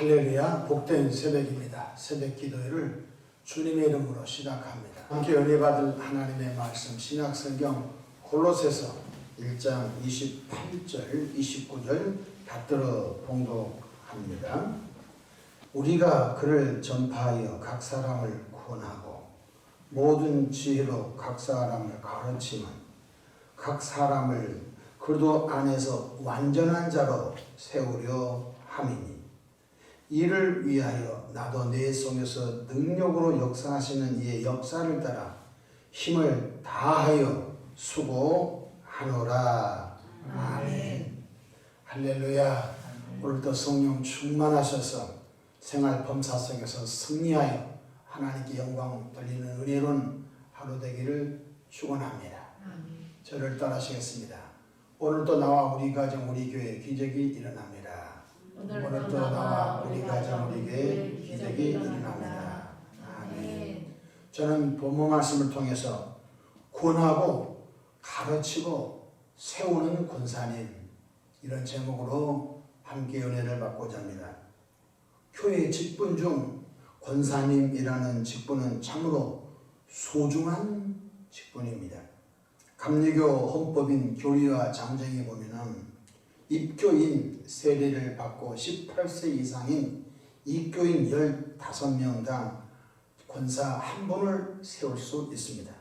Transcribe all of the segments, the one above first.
할렐루야, 복된 새벽입니다. 새벽 기도회를 주님의 이름으로 시작합니다. 함께 은혜 받을 하나님의 말씀 신약성경 골로새서 1장 28절 29절 받들어 봉독합니다. 우리가 그를 전파하여 각 사람을 구원하고 모든 지혜로 각 사람을 가르치면 각 사람을 그리스도 안에서 완전한 자로 세우려 함이니 이를 위하여 나도 내 속에서 능력으로 역사하시는 이의 역사를 따라 힘을 다하여 수고하노라. 아멘. 할렐루야. 오늘도 성령 충만하셔서 생활 범사 속에서 승리하여 하나님께 영광 돌리는 은혜로운 하루 되기를 축원합니다. 저를 따라하시겠습니다. 오늘도 나와 우리 가정 우리 교회 기적이 일어납니다. 오늘도 나와 우리 가정 우리 교회 기적이 일어납니다. 아멘. 저는 본문 말씀을 통해서 구원하고 가르치고 세우는 권사님, 이런 제목으로 함께 은혜를 받고자 합니다. 교회 직분 중 권사님이라는 직분은 참으로 소중한 직분입니다. 감리교 헌법인 교리와 장정에 보면은 입교인 세례를 받고 18세 이상인 입교인 15명당 권사 한 분을 세울 수 있습니다.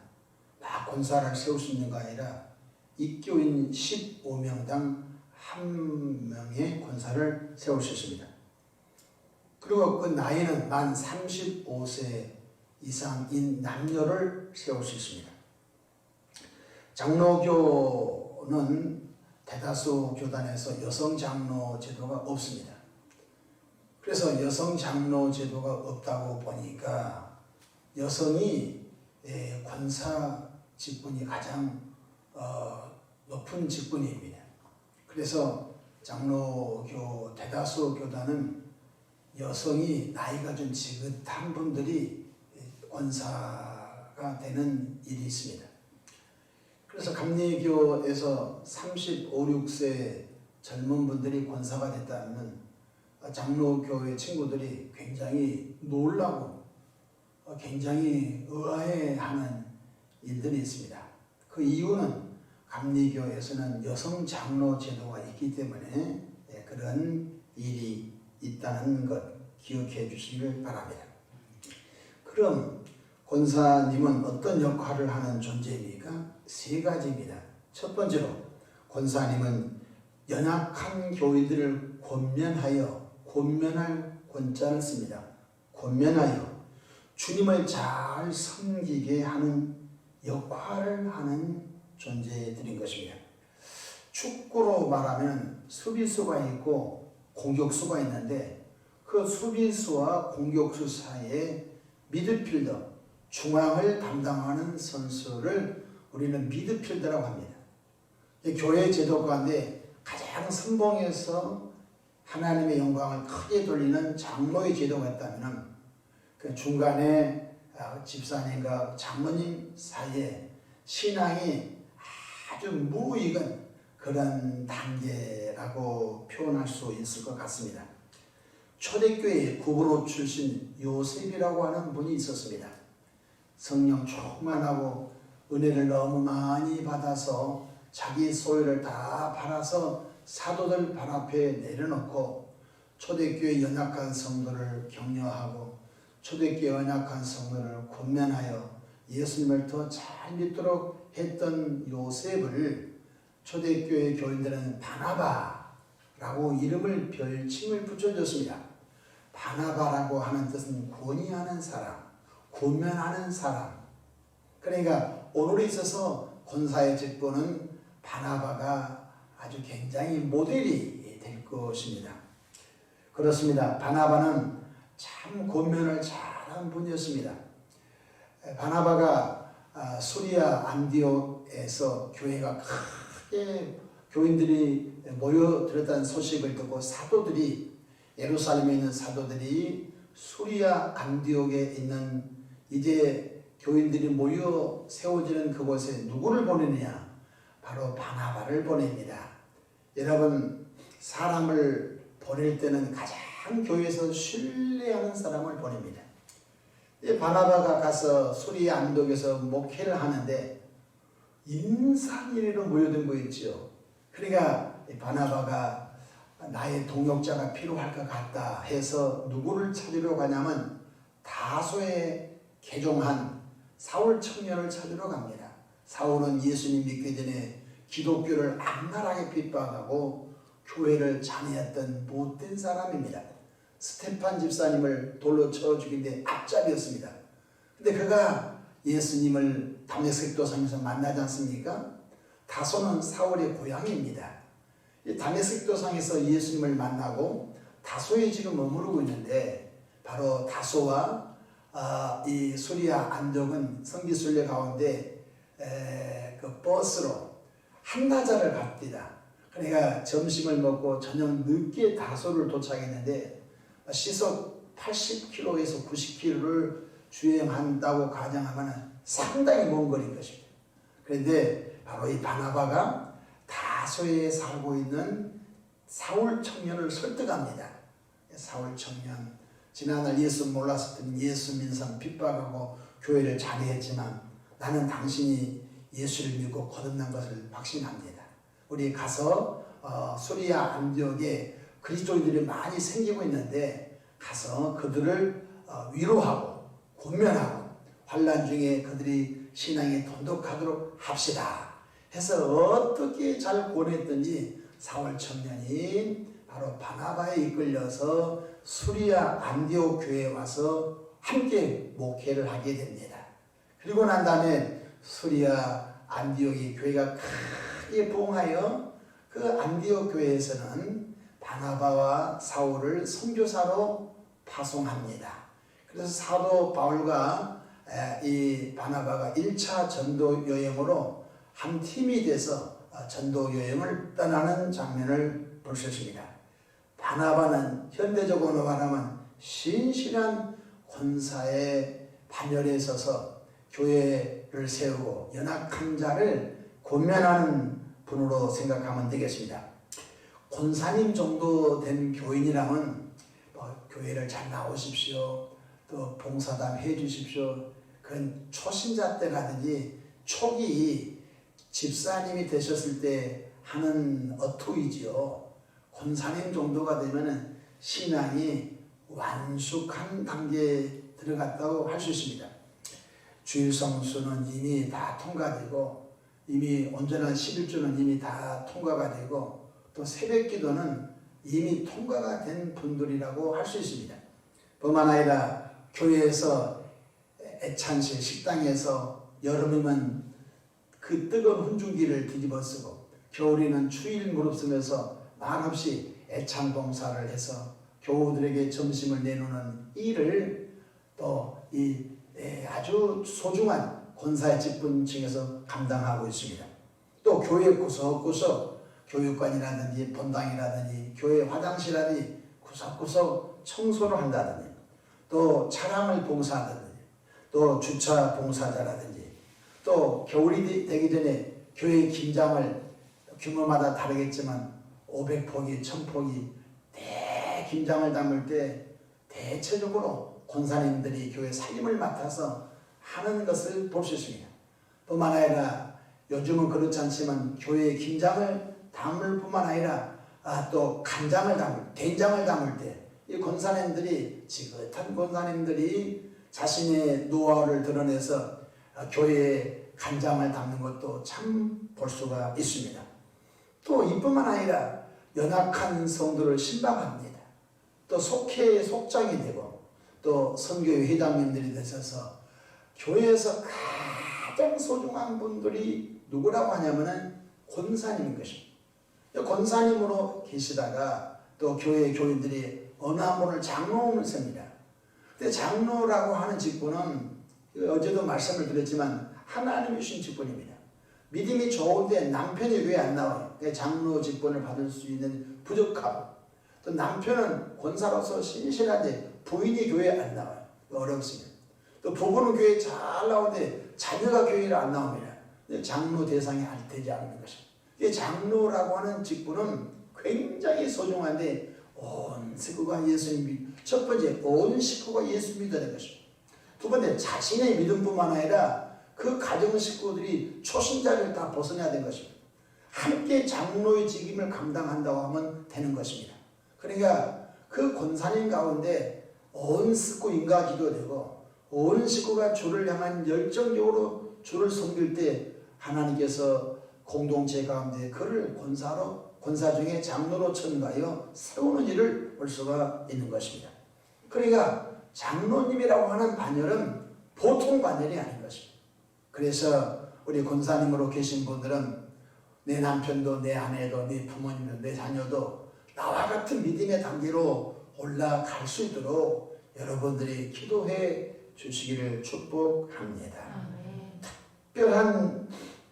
막 권사를 세울 수 있는 거 아니라 입교인 15명당 한 명의 권사를 세울 수 있습니다. 그리고 그 나이는 만 35세 이상인 남녀를 세울 수 있습니다. 장로교는 대다수 교단에서 여성 장로 제도가 없습니다. 그래서 여성 장로 제도가 없다고 보니까 여성이 권사 직분이 가장 높은 직분입니다. 그래서 장로교 대다수 교단은 여성이 나이가 좀 지긋한 분들이 권사가 되는 일이 있습니다. 그래서 감리교에서 35, 6세 젊은 분들이 권사가 됐다면 장로교회 친구들이 굉장히 놀라고 굉장히 의아해하는 일들이 있습니다. 그 이유는 감리교에서는 여성 장로 제도가 있기 때문에 그런 일이 있다는 것 기억해 주시길 바랍니다. 그럼 권사님은 어떤 역할을 하는 존재입니까? 세 가지입니다. 첫 번째로 권사님은 연약한 교인들을 권면할 권자를 씁니다. 권면하여 주님을 잘 섬기게 하는 역할을 하는 존재들인 것입니다. 축구로 말하면 수비수가 있고 공격수가 있는데 그 수비수와 공격수 사이에 미드필더, 중앙을 담당하는 선수를 우리는 미드필더라고 합니다. 교회 제도 가운데 가장 선봉해서 하나님의 영광을 크게 돌리는 장로의 제도가 있다면 그 중간에 집사님과 장로님 사이에 신앙이 아주 무익은 그런 단계라고 표현할 수 있을 것 같습니다. 초대교회 구브로 출신 요셉이라고 하는 분이 있었습니다. 성령 충만하고 은혜를 너무 많이 받아서 자기 소유를 다 팔아서 사도들 발 앞에 내려놓고 초대교회 연약한 성도를 격려하고 초대교회 연약한 성도를 권면하여 예수님을 더 잘 믿도록 했던 요셉을 초대교회 교인들은 바나바라고 이름을 별칭을 붙여줬습니다. 바나바라고 하는 뜻은 권위하는 사람, 권면하는 사람. 그러니까 오늘에 있어서 권사의 직분은 바나바가 아주 굉장히 모델이 될 것입니다. 그렇습니다. 바나바는 참 권면을 잘한 분이었습니다. 바나바가 수리아 안디옥에서 교회가 크게 교인들이 모여들었다는 소식을 듣고 사도들이 예루살렘에 있는 사도들이 수리아 안디옥에 있는 이제 교인들이 모여 세워지는 그곳에 누구를 보내느냐? 바로 바나바를 보냅니다. 여러분, 사람을 보낼 때는 가장 한 교회에서 신뢰하는 사람을 보냅니다. 바나바가 가서 수리 안독에서 목회를 하는데 인산인해로 모여든 거 있죠. 그러니까 바나바가 나의 동역자가 필요할 것 같다 해서 누구를 찾으러 가냐면 다소에 개종한 사울 청년을 찾으러 갑니다. 사울은 예수님 믿기 전에 기독교를 악랄하게 핍박하고 교회를 장애했던 못된 사람입니다. 스테판 집사님을 돌로 쳐 죽인 데 앞잡이였습니다. 근데 그가 예수님을 다메섹 도상에서 만나지 않습니까? 다소는 사울의 고향입니다. 이 다메섹 도상에서 예수님을 만나고 다소에 지금 머무르고 있는데 바로 다소와 이 수리아 안독은 성지순례 가운데 그 버스로 한나자를 갑니다. 그러니까 점심을 먹고 저녁 늦게 다소를 도착했는데 시속 80km에서 90km를 주행한다고 가정하면 상당히 먼 거리인 것입니다. 그런데 바로 이 바나바가 다소에 살고 있는 사울 청년을 설득합니다. 사울 청년, 지난날 예수 몰랐었던 예수 민상 핍박하고 교회를 장애했지만 나는 당신이 예수를 믿고 거듭난 것을 확신합니다. 우리 가서 수리아 안디옥에 그리스도인들이 많이 생기고 있는데 가서 그들을 위로하고 권면하고 환난 중에 그들이 신앙이 돈독하도록 합시다 해서 어떻게 잘 권했더니 사울 청년이 바로 바나바에 이끌려서 수리아 안디옥 교회에 와서 함께 목회를 하게 됩니다. 그리고 난 다음에 수리아 안디옥이 교회가 크게 부흥하여 그 안디옥 교회에서는 바나바와 사울을 선교사로 파송합니다. 그래서 사도 바울과 이 바나바가 1차 전도 여행으로 한 팀이 돼서 전도 여행을 떠나는 장면을 볼 수 있습니다. 바나바는 현대적으로 말하면 신실한 권사의 반열에 서서 교회를 세우고 연약한 자를 권면하는 분으로 생각하면 되겠습니다. 권사님 정도 된 교인이라면 교회를 잘 나오십시오. 또 봉사담 해 주십시오. 그런 초신자 때라든지 초기 집사님이 되셨을 때 하는 어투이지요. 권사님 정도가 되면 신앙이 완숙한 단계에 들어갔다고 할 수 있습니다. 주일 성수는 이미 다 통과되고 이미 온전한 11조는 이미 다 통과가 되고 또 새벽 기도는 이미 통과가 된 분들이라고 할 수 있습니다. 뿐만 아니라 교회에서 애찬실 식당에서 여름이면 그 뜨거운 훈증기를 뒤집어 쓰고 겨울에는 추위를 무릅쓰면서 말없이 애찬 봉사를 해서 교우들에게 점심을 내놓는 일을 또 이 아주 소중한 권사의 직분층에서 감당하고 있습니다. 또 교회 구석구석 교육관이라든지 본당이라든지 교회 화장실이라든지 구석구석 청소를 한다든지 또 차량을 봉사하든지 또 주차 봉사자라든지 또 겨울이 되기 전에 교회 김장을 규모마다 다르겠지만 500포기, 1000포기 대김장을 담을 때 대체적으로 권사님들이 교회 살림을 맡아서 하는 것을 볼 수 있습니다. 뿐만 아니라 요즘은 그렇지 않지만 교회 김장을 담을 뿐만 아니라 또 간장을 담을, 된장을 담을 때 이 권사님들이 지긋한 권사님들이 자신의 노하우를 드러내서 교회에 간장을 담는 것도 참 볼 수가 있습니다. 또 이뿐만 아니라 연약한 성도를 신방합니다. 또 속회의 속장이 되고 또 선교회 회장님들이 되셔서 교회에서 가장 소중한 분들이 누구라고 하냐면은 권사님인 것입니다. 권사님으로 계시다가 또 교회 교인들이 어느 한 분을 장로를 셉니다. 근데 장로라고 하는 직분은 어제도 말씀을 드렸지만 하나님이 주신 직분입니다. 믿음이 좋은데 남편이 왜 안 나와요? 장로 직분을 받을 수 있는 부족함. 또 남편은 권사로서 신실한데 부인이 교회에 안 나와요. 어렵습니다. 또 부부는 교회에 잘 나오는데 자녀가 교회에 안 나옵니다. 장로 대상이 되지 않는 것입니다. 장로라고 하는 직분은 굉장히 소중한데 온 식구가 예수님 첫 번째 온 식구가 예수 믿어야 되는 것입니다. 두 번째 자신의 믿음뿐만 아니라 그 가정 식구들이 초신자를 다 벗어나야 되는 것입니다. 함께 장로의 직임을 감당한다고 하면 되는 것입니다. 그러니까 그 권사님 가운데 온 식구 인가기도 되고 온 식구가 주를 향한 열정적으로 주를 섬길 때 하나님께서 공동체 가운데 그를 권사 중에 장로로 천가하여 세우는 일을 볼 수가 있는 것입니다. 그러니까 장로님이라고 하는 반열은 보통 반열이 아닌 것입니다. 그래서 우리 권사님으로 계신 분들은 내 남편도 내 아내도 내 부모님도 내 자녀도 나와 같은 믿음의 단계로 올라갈 수 있도록 여러분들이 기도해 주시기를 축복합니다. 특별한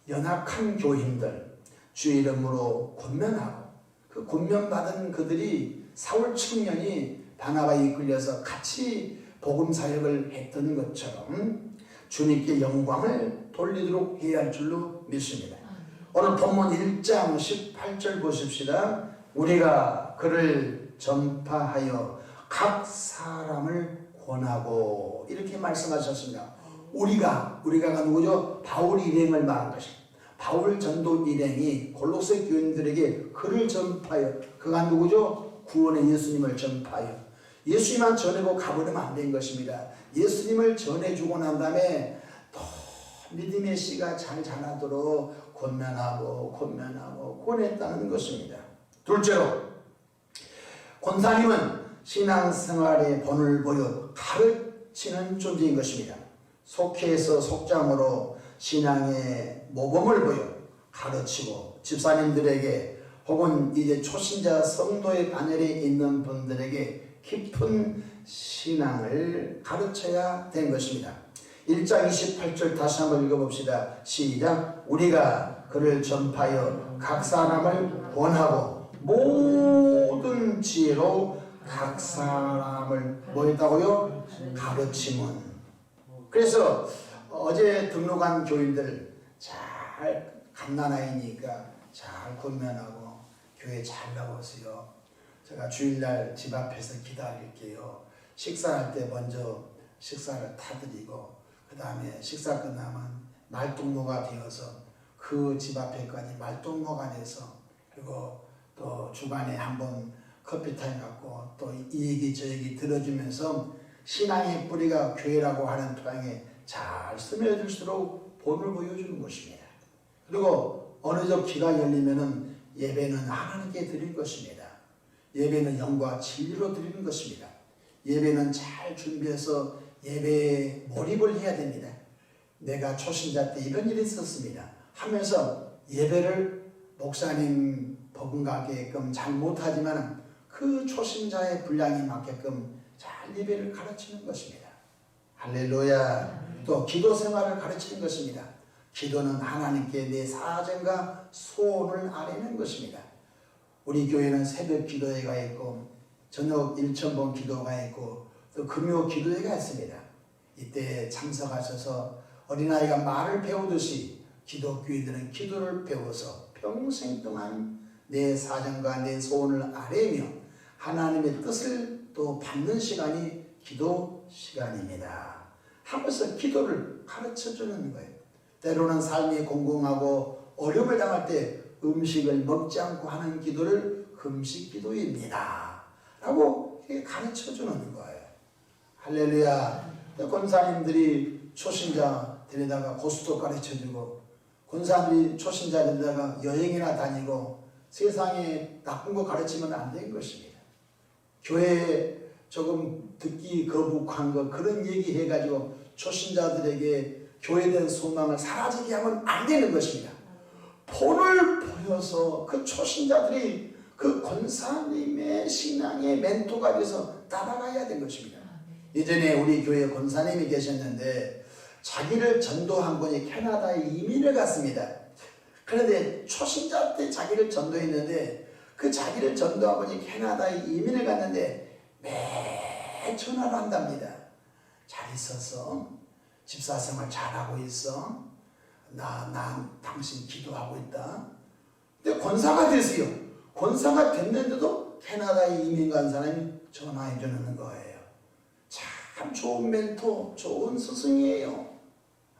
연약한 교인들 주 이름으로 권면하고 그 권면받은 그들이 사울 청년이 바나바에 이끌려서 같이 복음 사역을 했던 것처럼 주님께 영광을 돌리도록 해야 할 줄로 믿습니다. 오늘 본문 1장 18절 보십시다. 우리가 그를 전파하여 각 사람을 권하고 이렇게 말씀하셨습니다. 우리가 누구죠? 바울 일행을 말한 것입니다. 바울 전도 일행이 골로새 교인들에게 그를 전파하여 그가 누구죠? 구원의 예수님을 전파하여 예수님만 전하고 가버리면 안 된 것입니다. 예수님을 전해주고 난 다음에 또 믿음의 씨가 잘 자라도록 권면하고 권했다는 것입니다. 둘째로 권사님은 신앙생활의 본을 보여 가르치는 존재인 것입니다. 속회에서 속장으로 신앙의 모범을 보여 가르치고 집사님들에게 혹은 이제 초신자 성도의 반열에 있는 분들에게 깊은 신앙을 가르쳐야 되는 것입니다. 1장 28절 다시 한번 읽어봅시다. 시작. 우리가 그를 전파하여 각 사람을 권하고 모든 지혜로 각 사람을 뭐 했다고요? 가르치면. 그래서 어제 등록한 교인들 잘 갓난아이니까 잘 권면하고 교회 잘 나오세요. 제가 주일날 집 앞에서 기다릴게요. 식사할 때 먼저 식사를 타드리고 그 다음에 식사 끝나면 말동무가 되어서 그 집 앞에까지 말동무가 돼서 그리고 또 주간에 한번 커피타임 갖고 또 이 얘기 저 얘기 들어주면서 신앙의 뿌리가 교회라고 하는 토양에 잘 스며들수록 본을 보여주는 것입니다. 그리고 어느 정도 기가 열리면은 예배는 하나님께 드릴 것입니다. 예배는 영과 진리로 드리는 것입니다. 예배는 잘 준비해서 예배에 몰입을 해야 됩니다. 내가 초신자 때 이런 일이 있었습니다 하면서 예배를 목사님 버금가게끔 잘 못하지만 그 초신자의 분량에 맞게끔 잘 예배를 가르치는 것입니다. 할렐루야. 또 기도 생활을 가르치는 것입니다. 기도는 하나님께 내 사정과 소원을 아뢰는 것입니다. 우리 교회는 새벽 기도회가 있고 저녁 1,000번 기도가 있고 또 금요 기도회가 있습니다. 이때 참석하셔서 어린아이가 말을 배우듯이 기독교인들은 기도를 배워서 평생 동안 내 사정과 내 소원을 아뢰며 하나님의 뜻을 또 받는 시간이 기도 시간입니다. 하면서 기도를 가르쳐주는 거예요. 때로는 삶이 공공하고 어려움을 당할 때 음식을 먹지 않고 하는 기도를 금식 기도입니다 라고 가르쳐주는 거예요. 할렐루야. 권사님들이 초신자 데려다가 고스톱 가르쳐주고 권사님들이 초신자 데려다가 여행이나 다니고 세상에 나쁜 거 가르치면 안 되는 것입니다. 교회에 조금 듣기 거북한 거 그런 얘기 해가지고 초신자들에게 교회에 대한 소망을 사라지게 하면 안 되는 것입니다. 본을 보여서 그 초신자들이 그 권사님의 신앙의 멘토가 돼서 따라가야 되는 것입니다. 예전에 우리 교회 권사님이 계셨는데 자기를 전도한 분이 캐나다에 이민을 갔습니다. 그런데 초신자 때 자기를 전도했는데 그 자기를 전도한 분이 캐나다에 이민을 갔는데 매 전화를 한답니다. 잘 있었어? 집사생활 잘하고 있어? 나 당신 기도하고 있다. 근데 권사가 됐어요. 권사가 됐는데도 캐나다에 이민 간 사람이 전화해 주는 거예요. 참 좋은 멘토, 좋은 스승이에요.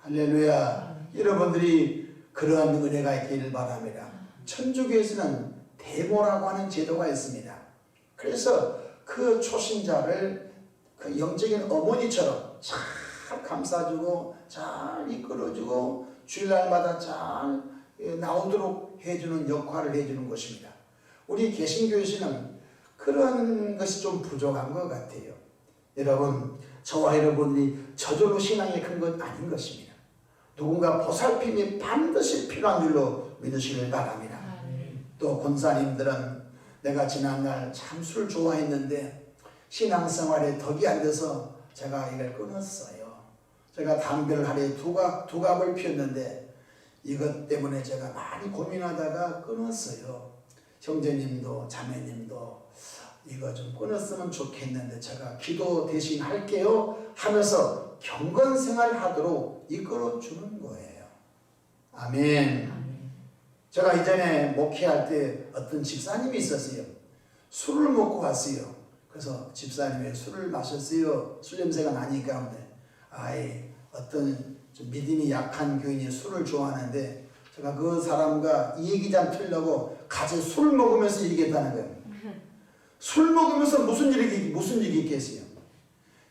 할렐루야. 여러분들이 그러한 은혜가 있기를 바랍니다. 천주교에서는 대모라고 하는 제도가 있습니다. 그래서 그 초신자를 그 영적인 어머니처럼 잘 감싸주고 잘 이끌어주고 주일날마다 잘 나오도록 해주는 역할을 해주는 것입니다. 우리 개신교에서는 그런 것이 좀 부족한 것 같아요. 여러분, 저와 여러분들이 저절로 신앙이 큰 건 아닌 것입니다. 누군가 보살핌이 반드시 필요한 줄로 믿으시길 바랍니다. 또 권사님들은 내가 지난날 참 술 좋아했는데 신앙생활에 덕이 안 돼서 제가 이걸 끊었어요. 제가 담배를 하루에 두 갑을 피웠는데 이것 때문에 제가 많이 고민하다가 끊었어요. 형제님도 자매님도 이거 좀 끊었으면 좋겠는데 제가 기도 대신 할게요 하면서 경건생활 하도록 이끌어 주는 거예요. 아멘. 제가 이전에 목회할 때 어떤 집사님이 있었어요. 술을 먹고 갔어요. 그래서 집사님이 술을 마셨어요. 술 냄새가 나니까. 어떤 좀 믿음이 약한 교인이 술을 좋아하는데 제가 그 사람과 이 얘기 좀 틀려고 같이 술 먹으면서 얘기했다는 거예요. 술 먹으면서 무슨 일이 있겠어요?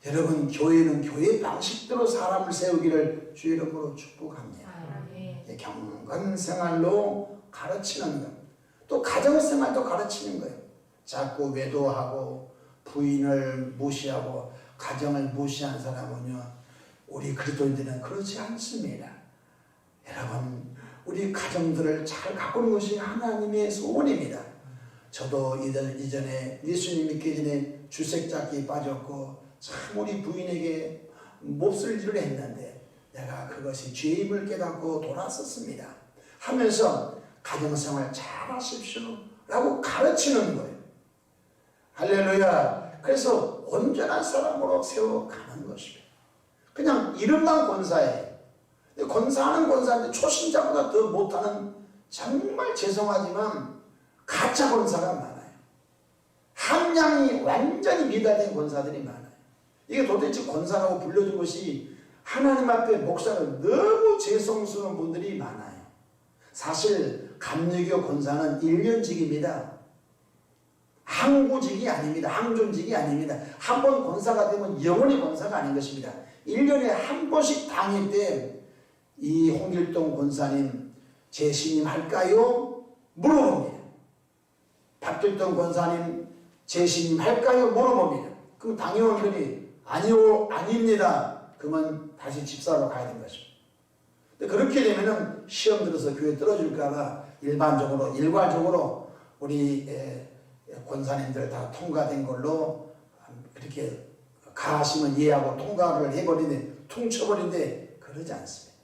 여러분, 교회는 교회 방식대로 사람을 세우기를 주 이름으로 축복합니다. 경건생활로 가르치는 것, 또 가정생활도 가르치는 거예요. 자꾸 외도하고 부인을 무시하고 가정을 무시한 사람은요, 우리 그리스도인들은 그렇지 않습니다. 여러분, 우리 가정들을 잘 가꾸는 것이 하나님의 소원입니다. 저도 이전에 예수님 믿기 전에 주색잡기에 빠졌고 참 우리 부인에게 몹쓸 일을 했는데 내가 그것이 죄임을 깨닫고 돌아섰습니다 하면서 가정생활 잘 하십시오 라고 가르치는 거예요. 할렐루야. 그래서 온전한 사람으로 세워가는 것입니다. 그냥 이름만 권사예요. 권사하는 권사인데 초신자보다 더 못하는, 정말 죄송하지만 가짜 권사가 많아요. 함량이 완전히 미달된 권사들이 많아요. 이게 도대체 권사라고 불려준 것이 하나님 앞에 목사는 너무 죄송스러운 분들이 많아요. 사실 감리교 권사는 1년직입니다. 항구직이 아닙니다. 항존직이 아닙니다. 한 번 권사가 되면 영원히 권사가 아닌 것입니다. 1년에 한 번씩 당일 때 이 홍길동 권사님 재신임 할까요? 물어봅니다. 박길동 권사님 재신임 할까요? 물어봅니다. 그럼 당회원들이 아니요, 아닙니다. 그러면 다시 집사로 가야 되는 것입니다. 근데 그렇게 되면은 시험 들어서 교회 떨어질까봐 일괄적으로 우리 권사님들 다 통과된 걸로 이렇게 가하시면 이해하고 통과를 해버리는데 퉁쳐버리는데 그러지 않습니다.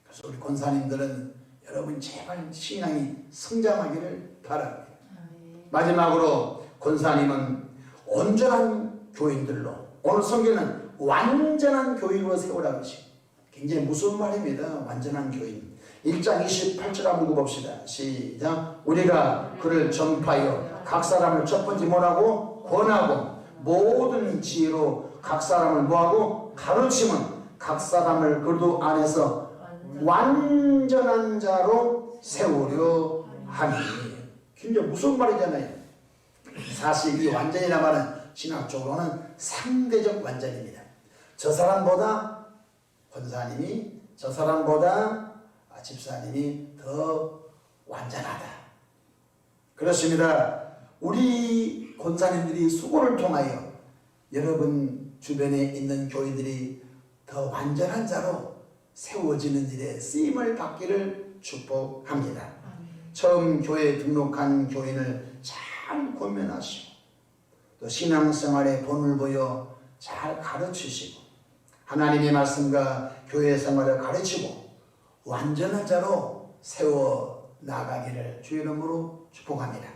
그래서 우리 권사님들은 여러분 제발 신앙이 성장하기를 바랍니다. 마지막으로 권사님은 온전한 교인들로, 오늘 성경은 완전한 교인으로 세우라고 하시고 굉장히 무서운 말입니다. 완전한 교인. 1장 28절 한번 읽어봅시다. 시작. 우리가 그를 전파하여 각 사람을 첫 번째 뭐라고? 권하고 모든 지혜로 각 사람을 뭐하고? 가르치면 각 사람을 그도 안에서 완전한 자로 세우려 하니. 굉장히 무서운 말이잖아요. 사실 이 완전이라는 말은 신학적으로는 상대적 완전입니다. 저 사람보다 권사님이, 저 사람보다 집사님이 더 완전하다. 그렇습니다. 우리 권사님들이 수고를 통하여 여러분 주변에 있는 교인들이 더 완전한 자로 세워지는 일에 쓰임을 받기를 축복합니다. 처음 교회에 등록한 교인을 잘 권면하시고 또 신앙생활에 본을 보여 잘 가르치시고 하나님의 말씀과 교회 생활을 가르치고 완전한 자로 세워 나가기를 주 이름으로 축복합니다.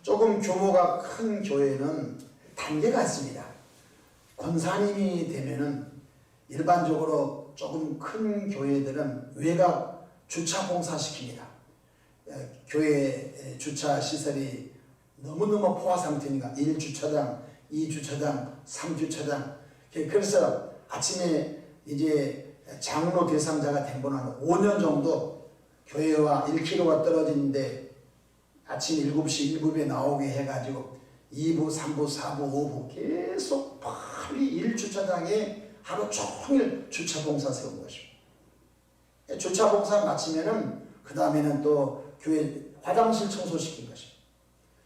조금 규모가 큰 교회는 단계가 있습니다. 권사님이 되면은 일반적으로 조금 큰 교회들은 외곽 주차 공사시킵니다. 교회 주차 시설이 너무너무 포화 상태니까 1주차장, 2주차장, 3주차장. 그래서 아침에 이제 장로 대상자가 된 분은 5년 정도 교회와 1km가 떨어지는데 아침 7시 7분에 나오게 해가지고 2부, 3부, 4부, 5부 계속 빨리 1주차장에 하루 종일 주차 봉사 세운 것입니다. 주차 봉사 마치면은 그 다음에는 또 교회 화장실 청소시킨 것입니다.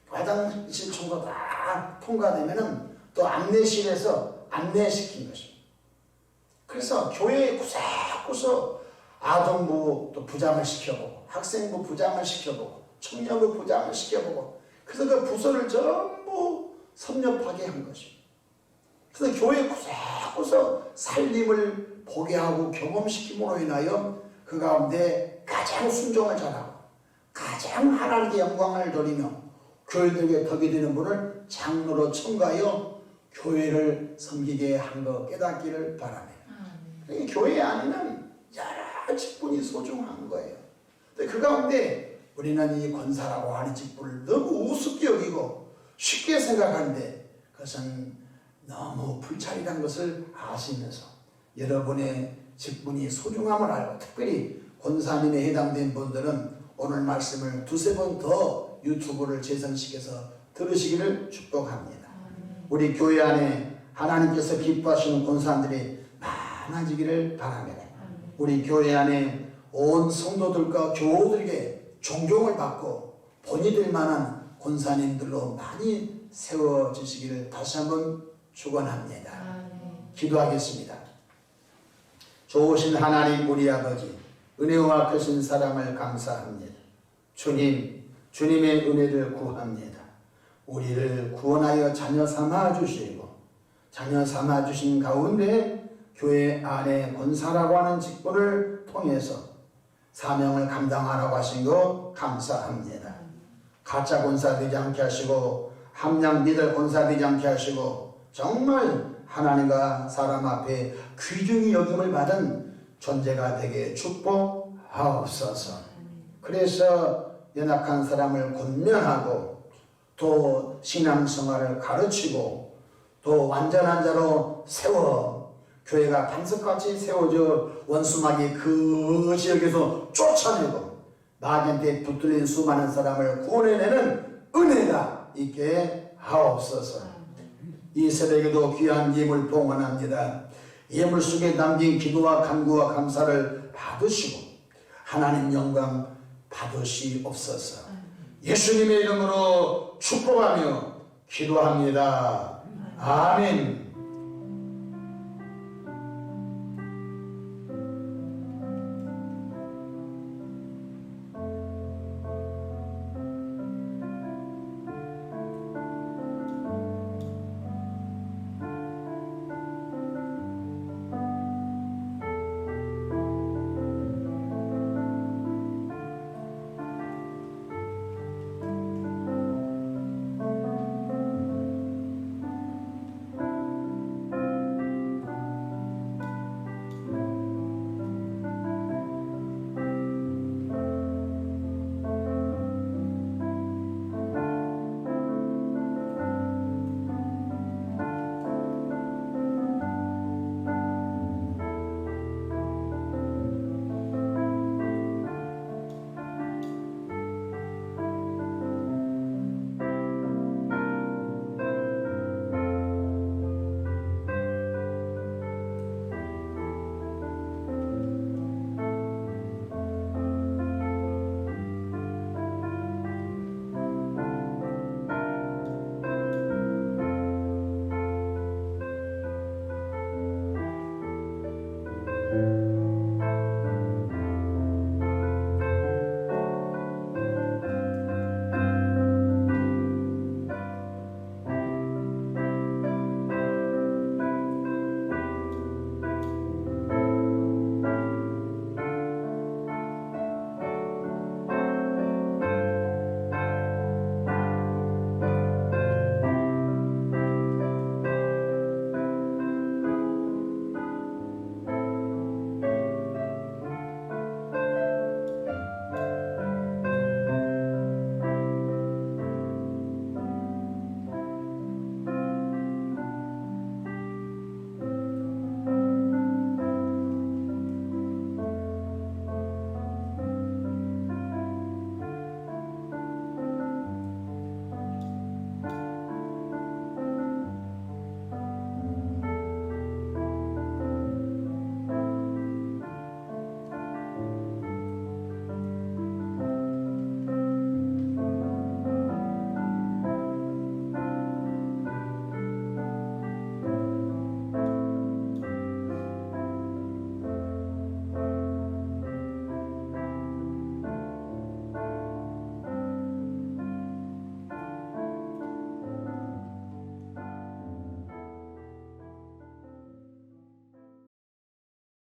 화장실 청소 다 통과되면은 또 안내실에서 안내시킨 것입니다. 그래서 교회에 구석구석 아동부 또 부장을 시켜보고 학생부 부장을 시켜보고 청년부 부장을 시켜보고 그래서 그 부서를 전부 섭렵하게 한 것입니다. 그래서 교회 구석구석 살림을 보게 하고 경험시킴으로 인하여 그 가운데 가장 순종을 잘하고 가장 하나님께 영광을 돌리며 교회들에게 덕이 되는 분을 장로로 청구하여 교회를 섬기게 한 것 깨닫기를 바랍니다. 교회 안에는 여러 직분이 소중한 거예요. 근데 그 가운데 우리는 이 권사라고 하는 직분을 너무 우습게 여기고 쉽게 생각하는데 그것은 너무 불찰이라는 것을 아시면서 여러분의 직분이 소중함을 알고 특별히 권사님에 해당된 분들은 오늘 말씀을 두세 번 더 유튜브를 재생시켜서 들으시기를 축복합니다. 우리 교회 안에 하나님께서 기뻐하시는 권사님들이 많아지기를 바랍니다. 우리 교회 안에 온 성도들과 교우들에게 존경을 받고 본이 될 만한 권사님들로 많이 세워지시기를 다시 한번 축원합니다. 기도하겠습니다. 좋으신 하나님 우리 아버지 은혜와 크신 사랑을 감사합니다. 주님, 주님의 은혜를 구합니다. 우리를 구원하여 자녀 삼아 주시고 자녀 삼아 주신 가운데 교회 안에 권사라고 하는 직분을 통해서 사명을 감당하라고 하신 것 감사합니다. 가짜 권사 되지 않게 하시고 함량 믿을 권사 되지 않게 하시고 정말 하나님과 사람 앞에 귀중히 여김을 받은 존재가 되게 축복하옵소서. 그래서 연약한 사람을 권면하고 또 신앙생활을 가르치고 또 완전한 자로 세워 교회가 반석같이 세워져 원수마귀 그 지역에서 쫓아내고 마귀한테 붙들린 수많은 사람을 구원해내는 은혜가 있게 하옵소서. 이 세대에게도 귀한 예물 봉헌합니다. 예물 속에 남긴 기도와 간구와 감사를 받으시고 하나님 영광 받으시옵소서. 예수님의 이름으로 축복하며 기도합니다. 아멘.